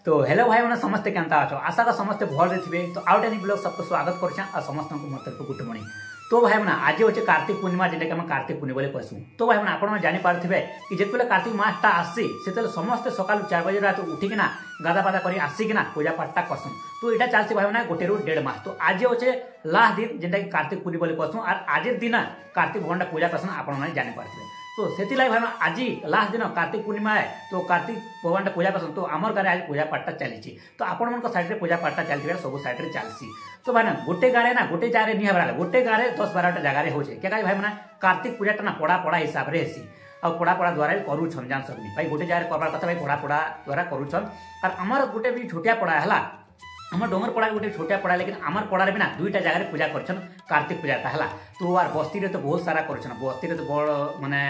तो हेलो भाई मैंने समस्ते केंता अच्छो आशा का समस्ते भल थे। तो आउट एनी ब्लॉग सबको स्वागत कर समस्त को मोर तरफ गुड मॉर्निंग। तो भाई मैंने आज होचे कार्तिक पूर्णिमा जेटा कि कार्तिक पूर्णिमा कहूँ। तो भाई मैंने आप जानी पारे कि जिते कार्तिक मासटा आसी से समस्ते सकाल 4 बजे रात उठिकिना गाधा पादा कर आसिकिना पूजा पाठटा करसुँ। तो यहाँ चलती भाई मैंने 1 ରୁ 1.5 मास। तो आज होचे लास्ट दिन जेनटा कि कार्तिक पूर्णिमा कहूँ और आज दिन कार्तिक भगवान पूजा करसन आप जानी पारे। तो से भाई आज लास्ट दिन कार्तिक पूर्णिमा है। तो कार्तिक भगवान पूजा करसन। तो आमर गाँव आज पूजा पाठटा चली। तो आपण मन साइड पूजा पाठटा चलती सब साइड चलसी। तो भाई ना गोटे गाँव ना गोटे जगह नहीं हमारा गोटे गाँव 10-12टा जगह हो क्या भाई मैंने कार्तिक पूजाटा ना पड़ा पड़ा हिसाब से हेसी और पड़ा पड़ा द्वारा भी करूछन जान सकनी भाई गोटे जगह करवार कथा भाई पड़ा पड़ा द्वारा करूछन। और आमर गोटे भी छोटिया पड़ा है आम डोंगर पड़ा गोटे छोटिया पड़ा लेकिन आमर पड़ारे भी ना 2टा जगह पूजा कर कार्तिक पूजाटा है। तो आर बस्ती तो बहुत सारा कर बस्ती तो बड़ माने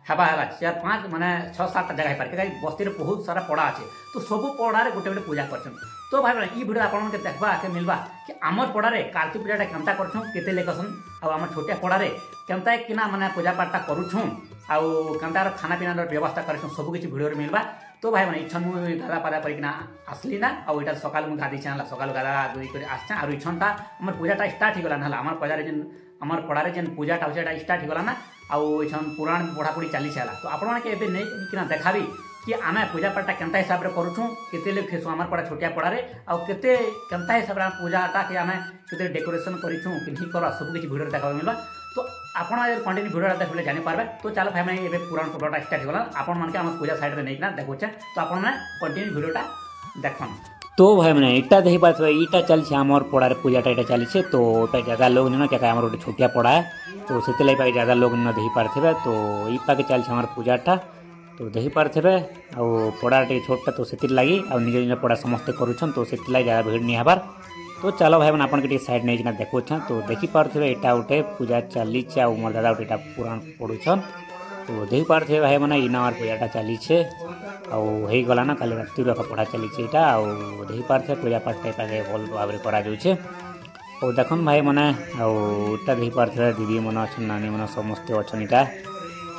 हेबा 4-5 माने 6-7टा जगह है पारे बस्ती बहुत सारा पड़ा अच्छे। तो सब पड़ारे गोटे गोटे पूजा कर। तो भाई मैंने वीडियो आपन के देखा के मिलवा कि आमर पड़ारे कार्तिक पूजाटा केमता करते लेखसन आम छोटिया पड़ारे केमता किना माने पूजा पाठटा करूँ आउ केमता खाना पीना व्यवस्था कर सब किसी वीडियो मिलवा। तो भाई मैंने इच्छन मुझे गाधा पादा करना आसली ना और यहाँ सकाल मुझे गाधी छाला सकाल गाधा गुधी कर आसा और इच्छनटा आम पूजाटा स्टार्ट होगा ना आम पदारे जेन आम पड़ारे जेन पूजाटा हो स्टार्ट होगा ना आउ इच्छन पुराण पढ़ापढ़ी चली सारा। तो आपने नहीं देखाबी कि आम पूजा पाठटा केमता हिसाब से करूँ केते लोग खेसु आम पड़ा छोटिया पड़ारे आउ केते केमता हिसाब से पूजाटा कि आम के डेकोरेशन करूँ कि नहीं कर सब किसी वीडियो देखा मिलवा। तो आप कंटिन्यू वीडियो देखले जानी पारे। तो चलो भाई मैंने ये पुराण फोटोटा स्टार्ट होगा आपण मानके आम पूजा साइड में नहीं देखुचे। तो आप कंटिन्यू वीडियोटा देखन। तो भाई मैंने इटा देखी पारे इटा चलছে आमर पड़ार पूजाटा এটা चलছে। तो ज़्यादा लोग नहीं क्या आम गोटे छोटिया पड़ा है तो से ज़्यादा लोग नहीं देखी पारे। तो ये पाके चलছে आम पूजाटा तो देखी पारे आउ पड़ा टे छोटा तो से लगी आ निज निज पड़ा समस्ते करुछन। तो से ज़्यादा भीड़ नहीं हबार। तो चलो भाई मैंने आपन साइड नहीं देखुछन। तो देखी पारे यहाँ गोटे पूजा चली मोर दादा गोटे पुराण पढ़ुछन। तो देखी पारे भाई मैंने इना आर पूजाटा चलीछे हो गला ना काली राति पढ़ा चली देखी पारे पूजा पाठटा पाखे भल भाव में करा और देखन भाई मैंने आटा देखी पारे दीदी मन अच्छे नानी मन समस्ते अच्छन इटा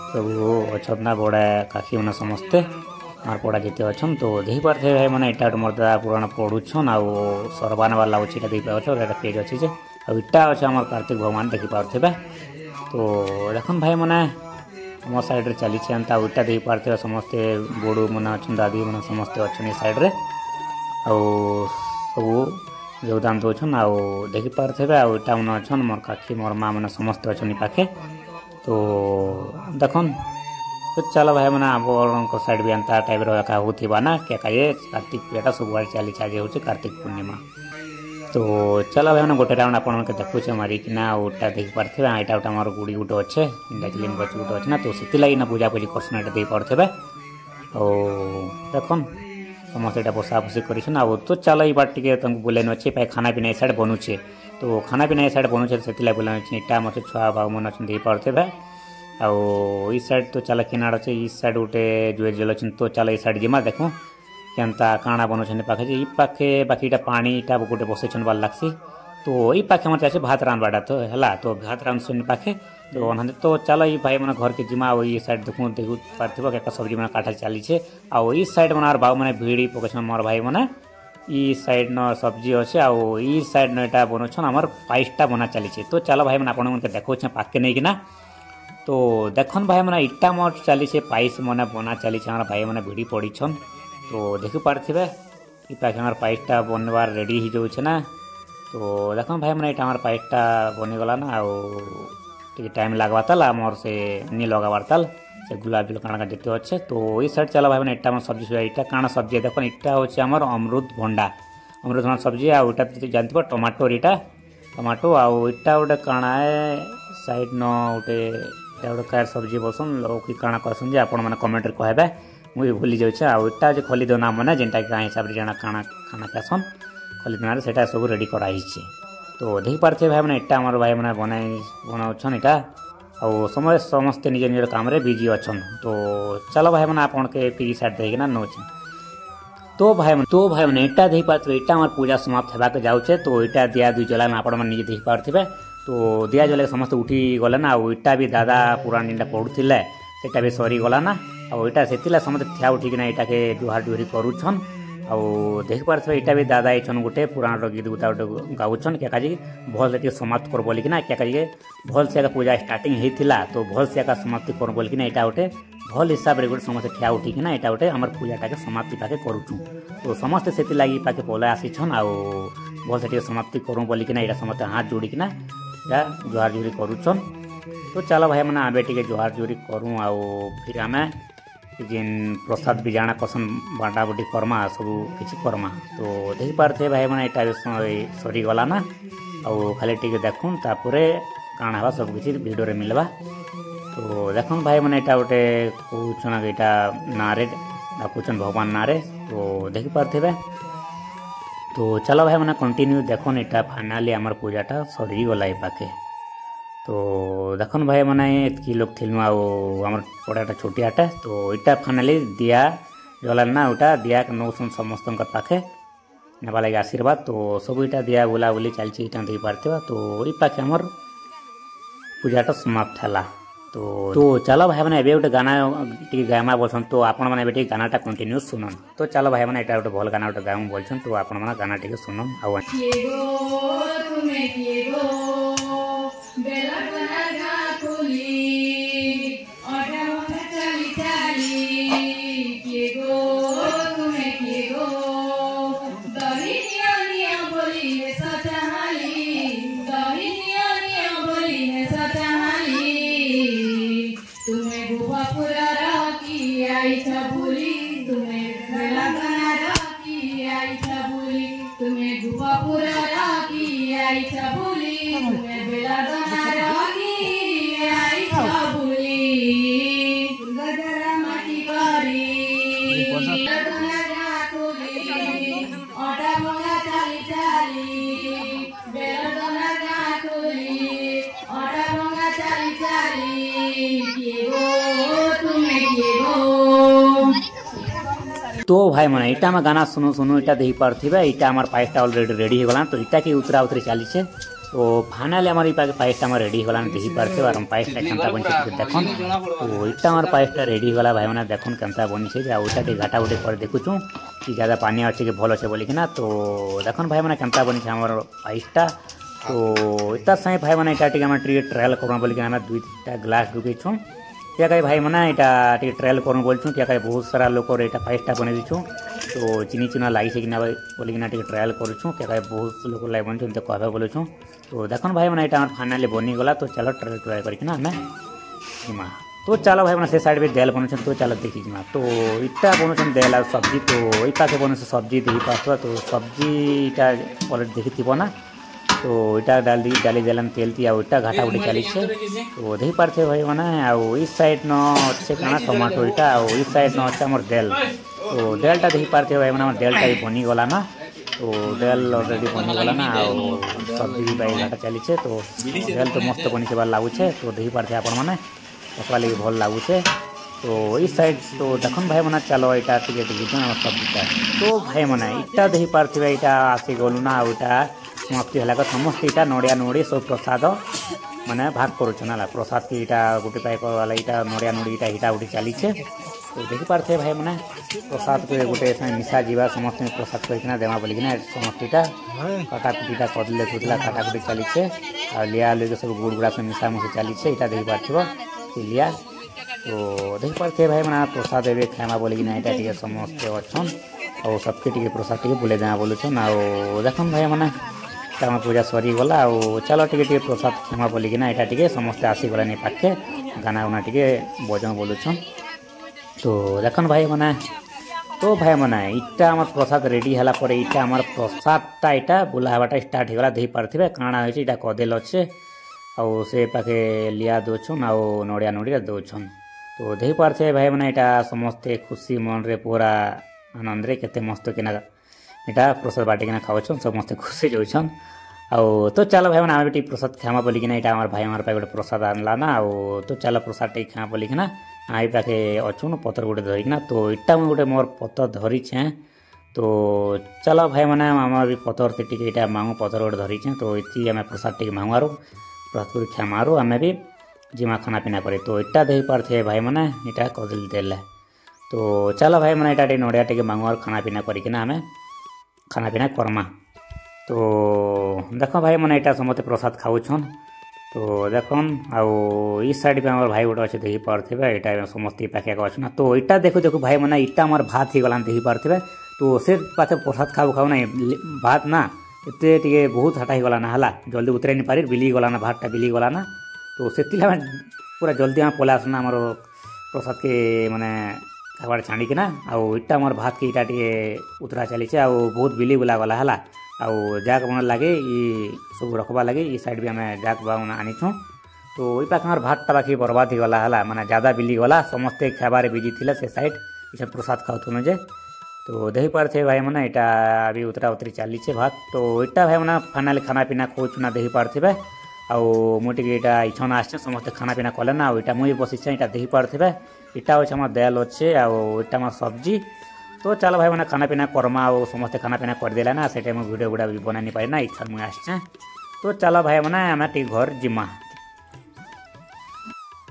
सब अच्छन ना बड़ा काकी मन समस्ते आर पड़ा जिते अच्छन। तो देखी पारे भाई मैंने इटा मोर दादा पुराण पढ़ुछन आउ सरबान वाला अच्छी देखी पारे पेज अच्छी से इटा अच्छे आम कार्तिक भगवान देखी पारे। तो देखन भाई मैंने मो साइड रे चली एंता इटा दे पारे समस्ते बड़ू मन अच्छे दादी मन समस्ते अच्छे साइड रे सब योगदान दौन आउ देखी पारे इटा मन अच्छन मोर काकी मोर माँ मैंने समस्ते अच्छे पाखे। तो देखन तो चलो भाई मैंने आप साइड भी एंता टाइप रखा होता ना क्या ये कार्तिक पूजाटा सब चली आज हूँ कार्तिक पूर्णिमा। तो चलो भाई मैंने गोटे राउंड आप देखुचे मारिकिना उटा देखी पारे यहाँ गोटे आम गुड़ी गोटे अच्छे डाकिलिम गच गोटे अच्छे ना। तो से लगी पूजा पूजी करसन ये दे पारे देखन समस्त यहाँ बसा बसी कर। तो चलो ये बार टे बुलेन अच्छे खाना पीना साइड बनूचे। तो खाना पीना साइड बनूचे से बुलेन अच्छे इटा मत छुआ भाव मन अच्छे दे पारे आउ ई साइड। तो चलो किनार अच्छे ई साइड गोटे जुए जल अच्छे। तो चलो ये साइड जिमा देखूँ केनता काଣା बनौछन पाखे ये पाखे बाकी पानीटा गोटे बसैछन बार लागसी। तो ये पाखे हमारे चाहिए भात रांधवाटा तो है। तो भात रांधुन पाखे तो तो चलो ये भाई मैंने घर के जिमा ये साइड देखूँ देखू पार्थ क्या सब्जी मैंने काटा चलीछे आउ ई साइड मन बाबू मैंने भिड़ी पकड़ मोर भाई मैंने ई साइड न सब्जी अच्छे आउ ई साइड न यहाँ बनौछन आमर पाइसटा बना चलीछे। तो चलो भाई मैंने आपके देखा पाके नहीं किना। तो देखन भाई मैंने इटा मोर चलीछे पाइस मैंने बना चलीछे हमारे भाई मैंने भिड़ी पड़ीछन। तो देखी पारे ये पाखे हमारे पाइसटा बनवार रेडी हो जाऊे ना। तो देख भाई मैंने यहाँ हमारे पाइसटा बनीगला ना आगे टाइम लगवा ताल आमर से नहीं लगाबार ताल से गुलाब जल काଣା जिते अच्छे। तो ये साइड चला भाई मैंने इटा सब्जी इटा काଣା सब्जी देख इटा हूँ आमर अमृत भंडा सब्जी आटा जानते टमाटो इटा टमाटो आउ इटा गोटे काଣା साइड न गोटे गोटे कार सब्जी बसन लोग कि काଣା कहसन जे आपण मैंने कमेंट कहबे मुझे भूली जाऊे। आटा जो खली दोना मैंने जेनटा गाँ हिसाब से जाना खाना खाना खासन खली दोना से सब रेडी कराई। तो देख पारे भाई मैंने इटा आम भाई मैंने बनाऊन इटा आउ समय समस्ते निज निज काम बिजी अच्छन। तो चलो भाई मैंने आपके फ्री साइड देखना नौचे। तो भाई मैंने इटा देख पारे इटा आम पूजा समाप्त होगा जाऊे। तो इटा दिया दुई जलान आप देख पारे। तो दिया जल समस्त उठी गले ना इटा भी दादा पुराण जेनटा पढ़ुले सेटा भी सरीगला ना आटा से समस्त ठिया उठिकिना यहाँ के जुहार जुहरी करुछन। देख पारे इटा भी दादा आइछन गोटे पुराण गीत गुता गोटे गाउछन क्या काजी भल से समाप्त कर बोल कि क्या काजी भल से पूजा स्टार्टिंग होता तो भल से समाप्ति कर बोल कि यहाँ गोटे भल हिसाब से गोटे समस्त ठिया उठिकिना यहाँ गोटे आम पूजाटा के समाप्ति पाके करूँ तो समस्ते से लगी पाके पलै आसीछन आउ भल से समाप्ति करूँ बोलिकिना यहाँ समस्त हाथ जोड़िकिना जुहार जुरी करुछन। तो चलो भाई मैंने आबे टे जुहार जुरी करूँ आउ फिर आम जेन प्रसाद भी जाना पसंद बाटा बुटी करमा सब किसी करमा तो देख पारे भाई मैंने यहाँ सरीगला ना आउ खाली टे देखुन तापर काण हवा सब किसी भिडियो मिलवा तो देखुन भाई मैंने यहाँ गोटे कहना यहाँ ना डाकुन भगवान ना तो देख पारे तो चलो भाई मैंने कंटिन्यू देखुन यहाँ फाइनाली आमर पूजाटा सरीगला पाखे तो देखुन भाई मैंने इतकी लोग थिलु आमर पड़ाटा छोटियाटा तो इटा फाइनाली दिया जलान ना उटा दिया नौसन समस्त पाखे नेबा लगे आशीर्वाद तो सब इटा दिया बुला बुली चलती इटा दे पार्थिबा तो ये पाखे आमर पूजाटा समाप्त है तो चलो भाई मैंने गोटे गाना टी गायमा बोलसन तो आपण मैंने टी गानाटा कंटिन्यू सुनन तो चलो भाई मैंने यहाँ गोटे भल गाना गोटे गायम बोलछन तो आपण मैंने गाना टी सुनन आउ तो भाई मैंने इटा में गाना सुनु सुनु इटा देख पार्थिबे इटा हमार पाइसटा ऑलरेडी रेडी हो गला तो इटा की उतरा उतरी चली छे तो फाइनली हमारी पाइसटा में रेडी हो गला देख पार्थे और हम पाइसटा केनता बन छे देखन तो इटा हमार पाइसटा रेडी हो गला भाई मैंने देखन केनता बनी छे आ उटा के घाटा उटे पर देखुछु कि ज्यादा पानी अच्छे कि भल अच्छे बोली ना तो देखन भाई मैंने केनता बनी छे हमार पाइसटा तो इतना सही भाई मैंने इटा टिके टे ट्रायल करना बोलिक आम दुईटा ग्लास ढुकईछुँ क्या कहे भाई मैंने यहाँ टे ट्रायल कर बोलूँ क्या कहे बहुत सारा लोग यहाँ पाइसटा बन दीछुँ तो चीनी चुना लगी से बोलिकिना टे ट्रायल करूँ क्या कहे बहुत लोग लगे बन तो कहबे बोलूँ तो देखन भाई मैंने यहाँ फाइनाली बनीगला तो चलो ट्रायल ट्राई करना आम जीमा तो चलो भाई मैंने से साइड में देल बन तो चलो देखी जीमा तो इटा बन देल आ सब्जी तो ये पाखे बन सब्जी देखी पार्थ तो सब्जी इटा अलरेडी देखी थी ना तो इटा डाली देलन तेल थी आटा घाटा उठी चली तो देख पारे भाई मैंने इस साइड न अच्छे खाना टमाटो इटा इस साइड न अच्छे मोर देल तो देलटा देख पारे भाई मैंने देलटा भी बनीगला ना तो देल अलरेडी बनीगला ना सब्जी भी भाई घाटा चली तो देल तो मस्त बनी से लगुचे तो देख पारे आपण मैंने देखा लगे भल लगुचे तो इस साइड तो देखन भाई मैंने चलो यहाँ टे देखीन सब्जीटा तो भाई मैंने इटा देख पारे यहाँ आसी गलु ना आटा समाप्ति है समस्त इटा नड़िया नड़ी सब प्रसाद मैंने भाग करुचन प्रसाद की इटा गोटे पाइक वाला इटा नड़िया नड़ी इटा हिटा उठी चली तो देख पारे भाई मैंने प्रसाद को गोटे मिसा जावा समस्त प्रसाद करना देवा बोलिकिना समस्त इटा काटाकुटीटा कदले खुदला काटाकुटी चली लिया लगे सब गुड़ गुड़ा सब मिसा मिसी चली इटा देख पार्थ लिया तो देख पारे भाई मैंने प्रसाद ए खाइमा बोलिकिना यहाँ टे समस्ते अच्छन और सबके टे प्रसाद टे बुले देवा बोलुन आउ देखन भाई मैंने आम पूजा सरीगला चलो टे प्रसाद खेमा बोलिकिना यहाँ टे समस्ते आसीगला नहीं पाखे गाना उना टे बजन बोलुन तो देखन भाई मैंने तो भाई मैंने इटा आम प्रसाद रेडी है इटा आम प्रसादटा यहाँ बुला हवाटा स्टार्ट होगा देख पारे काଣା हो कदेल अच्छे आउ से पाखे लिया दौन आउ नड़िया नड़िया दौन तो देख पारे भाई मैंने यहाँ समस्ते खुशी मन रे पूरा आनंद रे केते मस्त किना यहाँ प्रसाद बाटिकिना खाऊन समस्ते खुशी जाऊन आउ तो चलो भाई मैंने आम भी प्रसाद खामा बोलिकिना यहाँ आम भाई मार गोटे प्रसाद आनला ना आउ तो चलो प्रसाद टे खाँ बोलिकिना आई पाखे अच्छुन पतर गोटे धरिकिना तो इटा मुझे गोटे मोर पतर धरीछे तो चलो भाई मैंने आम भी पतर से टे मांगू पतर गोटे धरीछे तो इतनी आम प्रसाद टे मांगू प्रसाद कर खामारू आम भी जिमा खाना पीना करे तो इटा देख पारे भाई मैंने यहाँ कदली देले तो चलो भाई मैंने यहाँ नड़िया टे मांगू और खाना पीना करना आम खाना पीना करमा। तो देख भाई मैंने यहाँ समस्त प्रसाद खाऊन। तो देखन आउ ई साइड पे हमारे भाई गोटे अच्छे देखी पारे यहाँ समस्त पाखे अच्छा। तो यहाँ देखो देखो भाई मैंने इटा मोर भात हो गलान देखी पारे। तो से पाखे प्रसाद खाऊ खाऊ ना भात ना एते टे बहुत हाटा हो गलाना है जल्दी उतरे नहीं पारि बिली गलाना भातटा बिली गलाना। तो से पूरा जल्दी आम पलै आसना आमर प्रसाद के माने खाबार छाणिकिना आटा मोर भात के इटा टे उतरा चली बहुत बिली बुला गला है जाक बन लगे सब रखबा लगे ई साइड भी आम जाक बना आनीछुँ। तो ये पाखे हमार भातटा बाकी बर्बाद हो गला है माने ज़्यादा बिली गला समस्ते खाबार बिजी थे से साइड इसे प्रसाद खाऊन जे। तो देखी पारे भाई मैंने यहाँ अभी उतरा उतरी चली भात। तो यहाँ भाई मैंने फाइनाली खाना पीना खोचुना देखी पारे मुझे यहाँ इच्छा आसचे समस्त खाना पीना कले ना यहाँ मुझे बसीचे यहाँ देखी पारे यहाँ अच्छे हमारे दाल अच्छे आटा हमार सब्जी। तो चलो भाई मैंने खाना पीना करमा समस्ते खाना पीना करदेला ना से टाइम वीडियो गुड़ा भी बना नहीं पारे ना इच्छा मुझे आसचे। तो चलो भाई मैंने आम टे घर जिमा।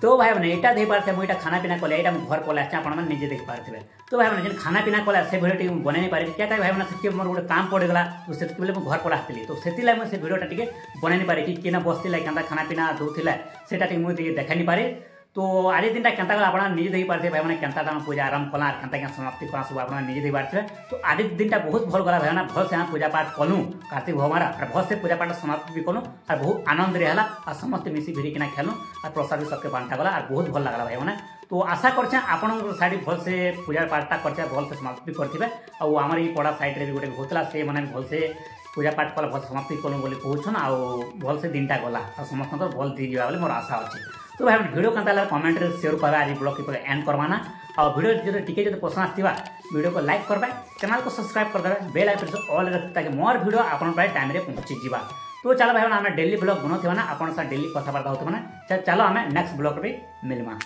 तो भाई मैंने यहाँ देख पारे मुझे खाना पीना कले यहाँ घर पलै आसचे आप निजे देख पारे। तो भाई मैंने खाना पीना कला से भिडियो टे बन नहीं पारि क्या भाई मैंने से मोर गोटे काम पड़गला तो से घर पड़ा आसती। तो से भिडियोटा टे बन नहीं पारे कि बसला क्या खाना पीना दूसरा से मुझे देखा नहीं पारे। तो आज दिन केन्ता गला आप निजे देख पारे भाई मैंने केन्ता पूजा आरंभ कला केन्ता क्या समाप्ति कला सब आप निजे देख पारे। तो आज दिन बहुत भल गला भाई मैंने भल से पूजा पाठ कलु कार्तिक भगवान और भल से पूजा पाठ समाप्ति भी कलु और बहुत आनंद रहा और समस्त मिसी भिड़िकिना खेलु और प्रसाद भी सबके बांटा गला और बहुत भल लगला भाई मैंने। तो आशा करछे आपण साइड भल से पूजा पाठटा करछे भल से समाप्ति करथिबे और आमर ई पड़ा साइड रे भी गोटे होतला से माने भल से पूजा पाठ कला भल समाप्ति कलु बोली कहछन आ भल से दिनटा गला और समस्त भल दी जावा बोली मोर आशा अछि। तो भाई वीडियो केनता लागला कमेंट रे शेयर करबा आज ब्लॉग के एंड करवाना और वीडियो जो टिके जो पसंद आथिबा वीडियो को लाइक करबा चैनल को सब्सक्राइब कर देबा बेल आइकन से ऑल रख ताकि मोर वीडियो आपन प्राय टाइम रे पहुंची जीवा। तो चलो भाई हम डेली ब्लॉग बनौथिबा ना आपन सा डेली कथा बार्ता होतबा ना चलो हमें नेक्स्ट ब्लॉग रे मिलमा।